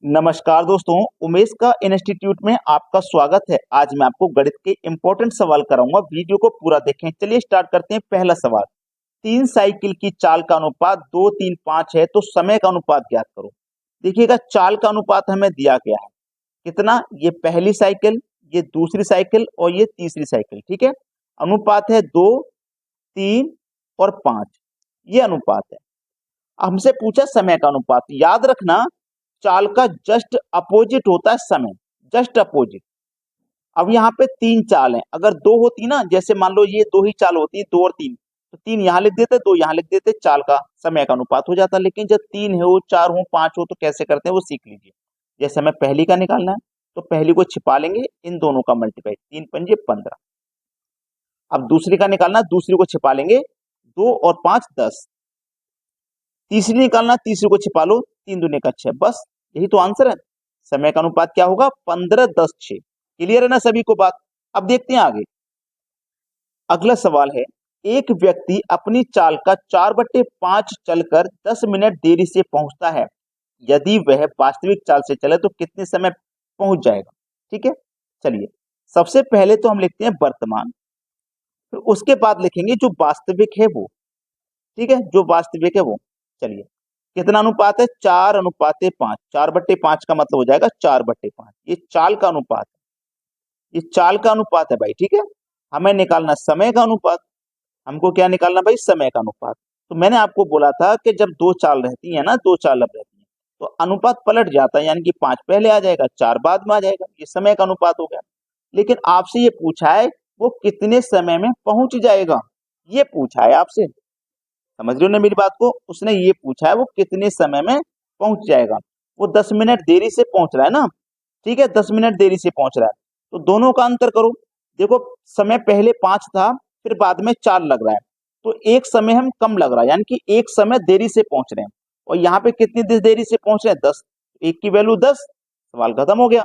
नमस्कार दोस्तों, उमेश का इंस्टीट्यूट में आपका स्वागत है। आज मैं आपको गणित के इंपॉर्टेंट सवाल कराऊंगा। वीडियो को पूरा देखें। चलिए स्टार्ट करते हैं। पहला सवाल, 3 साइकिल की चाल का अनुपात 2, 3, 5 है तो समय का अनुपात ज्ञात करो। देखिएगा, चाल का अनुपात हमें दिया गया है कितना, ये पहली साइकिल, ये दूसरी साइकिल और ये तीसरी साइकिल। ठीक है, अनुपात है 2, 3 और 5, ये अनुपात है। हमसे पूछा समय का अनुपात। याद रखना, चाल का जस्ट अपोजिट होता है समय, जस्ट अपोजिट। अब यहाँ पे 3 चाल हैं, अगर 2 होती ना, जैसे मान लो ये 2 ही चाल होती, 2 और 3, तो 3 यहाँ लिख देते, 2 यहाँ लिख देते, चाल का समय का अनुपात हो जाता। लेकिन जब 3 हो, 4 हो, 5 हो तो कैसे करते हैं वो सीख लीजिए। जैसे हमें पहली का निकालना है तो पहली को छिपा लेंगे, इन दोनों का मल्टीप्लाई, 3 पंजे 15। अब दूसरी का निकालना है, दूसरी को छिपा लेंगे, 2 और 5 10। तीसरी निकालना, तीसरी को छिपा लो, 3 दूने का 6, बस यही तो आंसर है। समय का अनुपात क्या होगा, 15, 10, 6। क्लियर है ना सभी को बात। अब देखते हैं आगे। अगला सवाल है, एक व्यक्ति अपनी चाल का 4/5 चलकर 10 मिनट देरी से पहुंचता है। यदि वह वास्तविक चाल से चले तो कितने समय पहुंच जाएगा। ठीक है, चलिए सबसे पहले तो हम लिखते हैं वर्तमान, फिर उसके बाद लिखेंगे जो वास्तविक है वो। ठीक है, जो वास्तविक है वो। चलिए, कितना अनुपात है, 4/5। 4/5 का मतलब हो जाएगा 4/5। ये चाल का अनुपात है, ये चाल का अनुपात है भाई। ठीक है, हमें निकालना समय का अनुपात। हमको क्या निकालना भाई, समय का अनुपात। तो मैंने आपको बोला था कि जब 2 चाल रहती है ना, 2 चाल अब रहती है तो अनुपात पलट जाता है, यानी कि 5 पहले आ जाएगा, 4 बाद में आ जाएगा। ये समय का अनुपात हो गया। लेकिन आपसे ये पूछा है वो कितने समय में पहुंच जाएगा, ये पूछा है आपसे। समझ रहे हो ना मेरी बात को। उसने ये पूछा है वो कितने समय में पहुंच जाएगा। वो 10 मिनट देरी से पहुंच रहा है ना। ठीक है, 10 मिनट देरी से पहुंच रहा है, तो दोनों का अंतर करो। देखो, समय पहले 5 था, फिर बाद में 4 लग रहा है, तो एक समय हम कम लग रहा है, यानी कि एक समय देरी से पहुंच रहे हैं। और यहाँ पे कितनी देरी से पहुंच रहे हैं, 10। एक की वैल्यू 10, सवाल खत्म हो गया।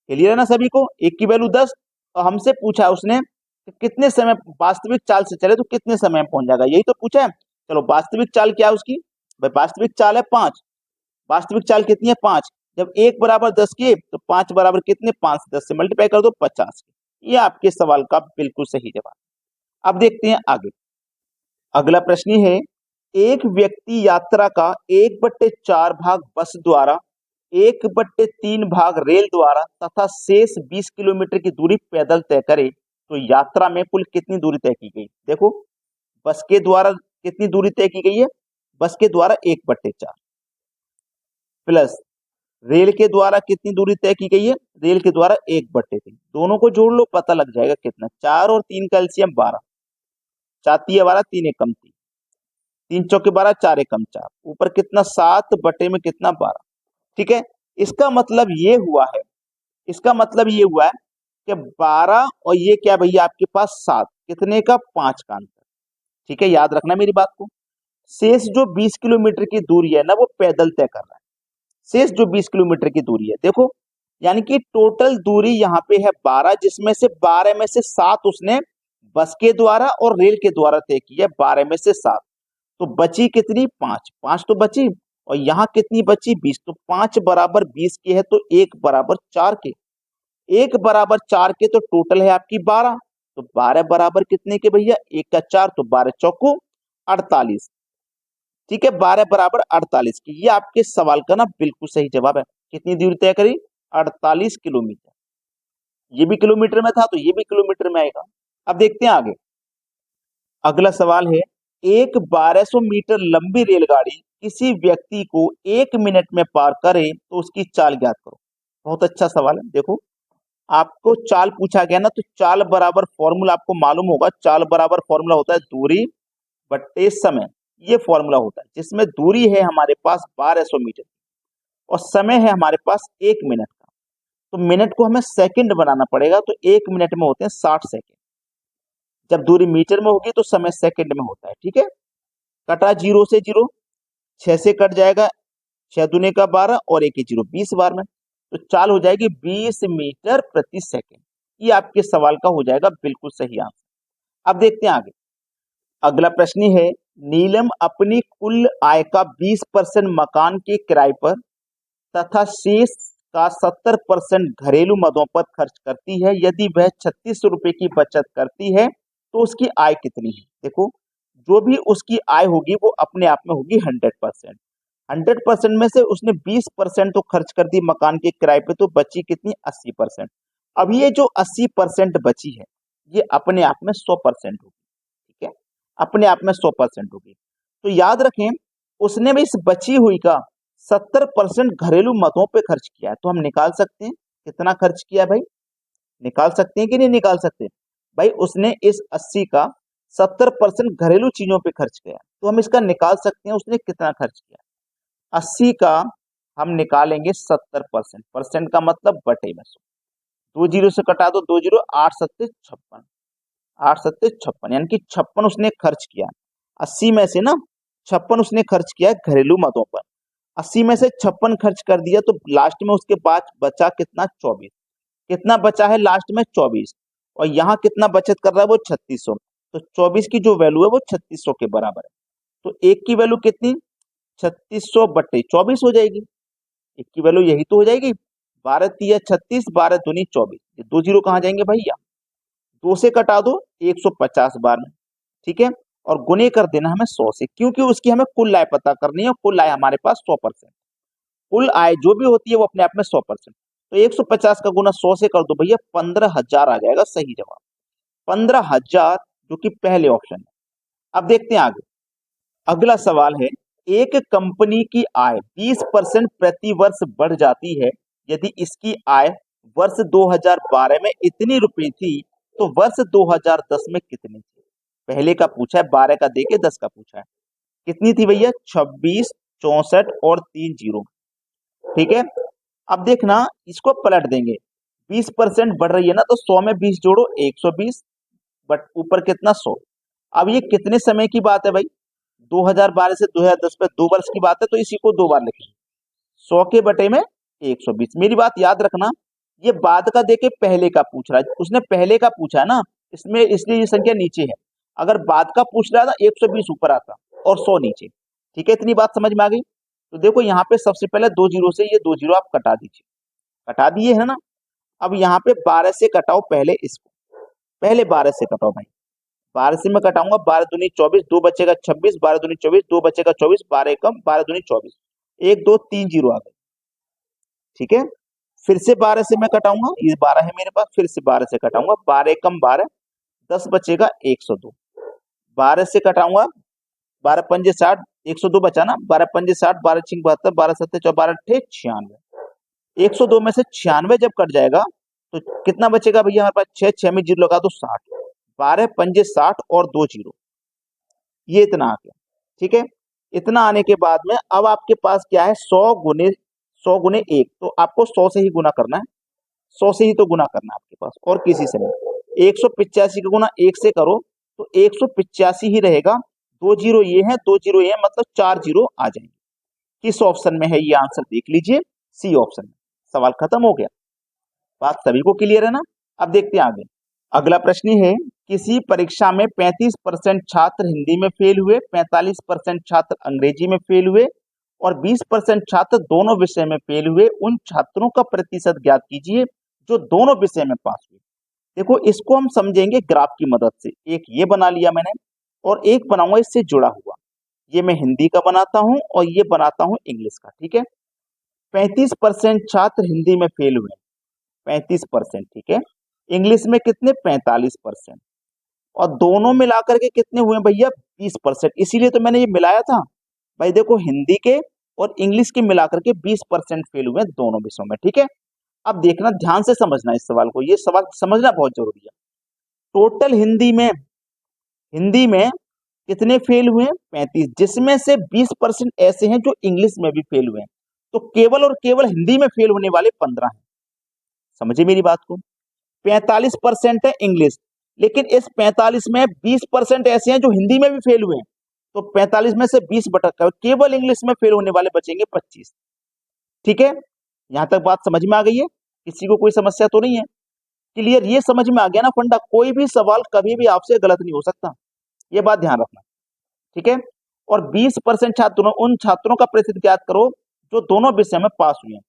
क्लियर है ना सभी को, एक की वैल्यू 10। और हमसे पूछा है उसने कि कितने समय वास्तविक चाल से चले तो कितने समय में पहुंच जाएगा, यही तो पूछा है। चलो, वास्तविक चाल क्या है उसकी, भाई वास्तविक चाल है 5। वास्तविक चाल कितनी है, 5। जब 1 बराबर 10 किए तो 5 बराबर कितने, 5 से 10 से मल्टीप्लाई कर दो, 50। ये आपके सवाल का बिल्कुल सही जवाब। अब देखते हैं आगे। अगला प्रश्न है, एक व्यक्ति यात्रा का 1/4 भाग बस द्वारा, 1/3 भाग रेल द्वारा तथा शेष 20 किलोमीटर की दूरी पैदल तय करे तो यात्रा में कुल कितनी दूरी तय की गई। देखो, बस के द्वारा कितनी दूरी तय की गई है, बस के द्वारा 1/4 प्लस रेल के द्वारा कितनी दूरी तय की गई है, रेल के द्वारा 1/3। दोनों को जोड़ लो, पता लग जाएगा कितना। 4 और 3 का एलसीएम 12, 4 12, 3 एकम 3, 3 चौके 12, 4 एकम 4, ऊपर कितना 7 बटे में कितना 12। ठीक है, इसका मतलब ये हुआ है, इसका मतलब ये हुआ है कि 12 और ये क्या भैया आपके पास 7, कितने का, 5 का अंतर। ठीक है, याद रखना मेरी बात को। शेष जो 20 किलोमीटर की दूरी है ना वो पैदल तय कर रहा है। शेष जो 20 किलोमीटर की दूरी है, देखो, यानी कि टोटल दूरी यहाँ पे है 12, जिसमें से 12 में से 7 उसने बस के द्वारा और रेल के द्वारा तय की है। 12 में से 7 तो बची कितनी, 5। 5 तो बची, और यहाँ कितनी बची, 20। तो 5 बराबर 20 की है तो 1 बराबर 4 के, 1 बराबर 4 के, तो टोटल है आपकी 12। तो 12 बराबर कितने के भैया, 1 का 4, तो 12 चौको 48। ठीक है, 12 बराबर 48 की। ये आपके सवाल का ना बिल्कुल सही जवाब है। कितनी दूरी तय करी, 48 किलोमीटर। ये भी किलोमीटर में था तो ये भी किलोमीटर में आएगा। अब देखते हैं आगे। अगला सवाल है, एक 1200 मीटर लंबी रेलगाड़ी किसी व्यक्ति को 1 मिनट में पार करे तो उसकी चाल ज्ञात करो। बहुत अच्छा सवाल है। देखो, आपको चाल पूछा गया ना, तो चाल बराबर फॉर्मूला आपको मालूम होगा। चाल बराबर फॉर्मूला होता है दूरी बट्टे समय। ये फॉर्मूला होता है जिसमें दूरी है हमारे पास 1200 मीटर और समय है हमारे पास 1 मिनट का। तो मिनट को हमें सेकंड बनाना पड़ेगा, तो 1 मिनट में होते हैं 60 सेकंड। जब दूरी मीटर में होगी तो समय सेकंड में होता है। ठीक है, कटा 0 से 0, 6 से कट जाएगा, 6 दूने का 12 और 1 0, 20 बार में। तो चाल हो जाएगी 20 मीटर प्रति सेकंड। ये आपके सवाल का हो जाएगा बिल्कुल सही आंसर। अब देखते हैं आगे। अगला प्रश्न है, नीलम अपनी कुल आय का 20% मकान के किराए पर तथा शेष का 70% घरेलू मदों पर खर्च करती है। यदि वह 3600 रुपए की बचत करती है तो उसकी आय कितनी है? देखो, जो भी उसकी आय होगी वो अपने आप में होगी 100%। 100% में से उसने 20% तो खर्च कर दी मकान के किराए पे, तो बची कितनी? 80%। अब ये जो 80% बची है, ये अपने आप में 100% होगी। ठीक है, अपने आप में 100% होगी। तो याद रखें, उसने भी इस बची हुई का 70% घरेलू मदों पे खर्च किया है। तो हम निकाल सकते हैं कितना खर्च किया है भाई, निकाल सकते हैं कि नहीं निकाल सकते? भाई उसने इस 80 का 70% घरेलू चीजों पे खर्च किया, तो हम इसका निकाल सकते हैं उसने कितना खर्च किया। 80 का हम निकालेंगे 70%, परसेंट का मतलब बटे में 100। 2 जीरो से कटा दो, 2 जीरो, 8 सत्ते 56, 8 सत्ते 56, यानी कि 56 उसने खर्च किया। 80 में से ना 56 उसने खर्च किया है घरेलू मदों पर। 80 में से 56 खर्च कर दिया तो लास्ट में उसके बाद बचा कितना? 24। कितना बचा है लास्ट में? 24। और यहाँ कितना बचत कर रहा है वो? 3600। तो 24 की जो वैल्यू है वो 3600 के बराबर है। तो एक की वैल्यू कितनी? 3600 बटे 24 हो जाएगी। एक की वैल्यू यही तो हो जाएगी। 12 तिया 36, 12 दूनी 24। ये 2 जीरो कहाँ जाएंगे भैया? 2 से कटा दो, 150 बार में। ठीक है, और गुने कर देना हमें 100 से, क्योंकि उसकी हमें कुल आय पता करनी है। कुल आय हमारे पास 100%। कुल आय जो भी होती है वो अपने आप में 100%। तो 150 का गुना 100 से कर दो भैया, 15,000 आ जाएगा सही जवाब। 15,000, जो कि पहले ऑप्शन है। अब देखते हैं आगे। अगला सवाल है, एक कंपनी की आय 20% प्रति वर्ष बढ़ जाती है। यदि इसकी आय वर्ष 2012 में इतनी रुपए थी तो वर्ष 2010 में कितनी थी? पहले का पूछा है, 12 का देके 10 का पूछा है। कितनी थी भैया? 26, 64 और 3 जीरो। ठीक है, अब देखना इसको पलट देंगे। 20% बढ़ रही है ना, तो 100 में 20 जोड़ो, 120, बट ऊपर कितना? 100। अब ये कितने समय की बात है भाई? 2012 से 2010 पे 2 वर्ष की बात है, तो इसी को 2 बार लिखेंगे। 100 के बटे में 120। मेरी बात याद रखना, ये बाद का देके पहले का पूछ रहा है। उसने पहले का पूछा है ना, इसमें इसलिए ये संख्या नीचे है। अगर बाद का पूछ रहा था 120 ऊपर आता और 100 नीचे। ठीक है, इतनी बात समझ में आ गई? तो देखो यहाँ पे सबसे पहले 2 जीरो से ये 2 जीरो आप कटा दीजिए, कटा दिए है ना। अब यहाँ पे 12 से कटाओ पहले इसको, पहले 12 से कटाओ भाई। 12 से मैं कटाऊंगा, 12 दूनी 24, 2 बचेगा 26, 12 दूनी 24, 2 बचेगा 24, 12 कम, 12 दूनी 24, 1 2 3 जीरो आ गए। ठीक है, फिर से 12 से मैं कटाऊंगा, ये 12 है मेरे पास, फिर से 12 से कटाऊंगा, 12 कम 12, 10 बचेगा 102। 12 से कटाऊंगा, 12 पंजे 60, 102 बचा ना, 12 पंजे 60, 12 छिंग 72, 12 सत्ते 12 अट्ठे 96। 102 में से 96 जब कट जाएगा तो कितना बचेगा भैया हमारे पास? 6, 6 में जीरो लगा दो 60, 12 पंजे 60 और 2 जीरो, ये इतना आ गया। ठीक है, इतना आने के बाद में अब आपके पास क्या है? 100 गुने 1, तो आपको 100 से ही गुना करना है। 100 से ही तो गुना करना है आपके पास, और किसी से नहीं। 185 का गुना 1 से करो तो 185 ही रहेगा। 2 जीरो ये है, 2 जीरो ये है, मतलब 4 जीरो आ जाएंगे। किस ऑप्शन में है ये आंसर देख लीजिए, सी ऑप्शन में। सवाल खत्म हो गया। बात सभी को क्लियर है ना? अब देखते हैं आगे। अगला प्रश्न है, किसी परीक्षा में 35% छात्र हिंदी में फेल हुए, 45% छात्र अंग्रेजी में फेल हुए और 20% छात्र दोनों विषय में फेल हुए। उन छात्रों का प्रतिशत ज्ञात कीजिए जो दोनों विषय में पास हुए। देखो, इसको हम समझेंगे ग्राफ की मदद से। एक ये बना लिया मैंने और एक बनाऊंगा इससे जुड़ा हुआ। ये मैं हिंदी का बनाता हूं और ये बनाता हूं इंग्लिश का। ठीक है, 35% छात्र हिंदी में फेल हुए, 35%। ठीक है, इंग्लिश में कितने? 45%। और दोनों मिलाकर के कितने हुए भैया? 20%। इसीलिए तो मैंने ये मिलाया था भाई। देखो, हिंदी के और इंग्लिश के मिलाकर के 20% फेल हुए दोनों विषयों में। ठीक है, अब देखना, ध्यान से समझना इस सवाल को, ये सवाल समझना बहुत जरूरी है। टोटल हिंदी में कितने फेल हुए? 35, जिसमें से 20% ऐसे हैं जो इंग्लिश में भी फेल हुए हैं। तो केवल और केवल हिंदी में फेल होने वाले 15 हैं। समझे मेरी बात को? 45% है इंग्लिश, लेकिन इस 45 में 20% ऐसे हैं जो हिंदी में भी फेल हुए हैं। तो 45 में से 20 बटा केवल इंग्लिश में फेल होने वाले बचेंगे 25। ठीक है, यहां तक बात समझ में आ गई है? किसी को कोई समस्या तो नहीं है? क्लियर? ये समझ में आ गया ना फंडा? कोई भी सवाल कभी भी आपसे गलत नहीं हो सकता, ये बात ध्यान रखना। ठीक है, और 20% छात्रों, उन छात्रों का प्रतिशत ज्ञात करो जो दोनों विषय में पास हुए हैं।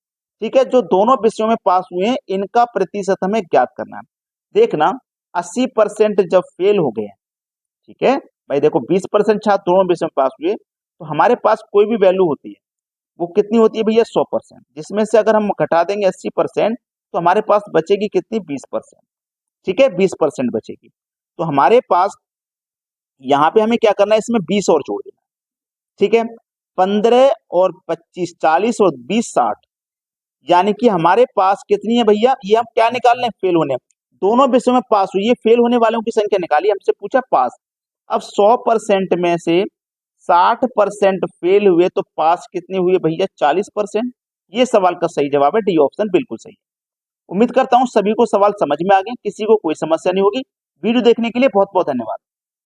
ठीक है, जो दोनों विषयों में पास हुए हैं इनका प्रतिशत हमें ज्ञात करना है। देखना 80% जब फेल हो गए हैं, ठीक है भाई, देखो 20% छात्र दोनों विषय में पास हुए तो हमारे पास कोई भी वैल्यू होती है वो कितनी होती है भैया 100%, जिसमें से अगर हम घटा देंगे 80% तो हमारे पास बचेगी कितनी 20%। ठीक है, 20% बचेगी। तो हमारे पास यहाँ पे हमें क्या करना है, इसमें 20 और जोड़ देना। ठीक है, 15 और 25 40 और 20 60, यानी कि हमारे पास कितनी है भैया, ये हम क्या निकाल रहे हैं, फेल होने। दोनों विषयों में पास हुई है, फेल होने वालों की संख्या निकाली, हमसे पूछा पास। अब 100% में से 60% फेल हुए तो पास कितने हुए भैया 40%। ये सवाल का सही जवाब है डी ऑप्शन, बिल्कुल सही है। उम्मीद करता हूं सभी को सवाल समझ में आ गए, किसी को कोई समस्या नहीं होगी। वीडियो देखने के लिए बहुत बहुत धन्यवाद।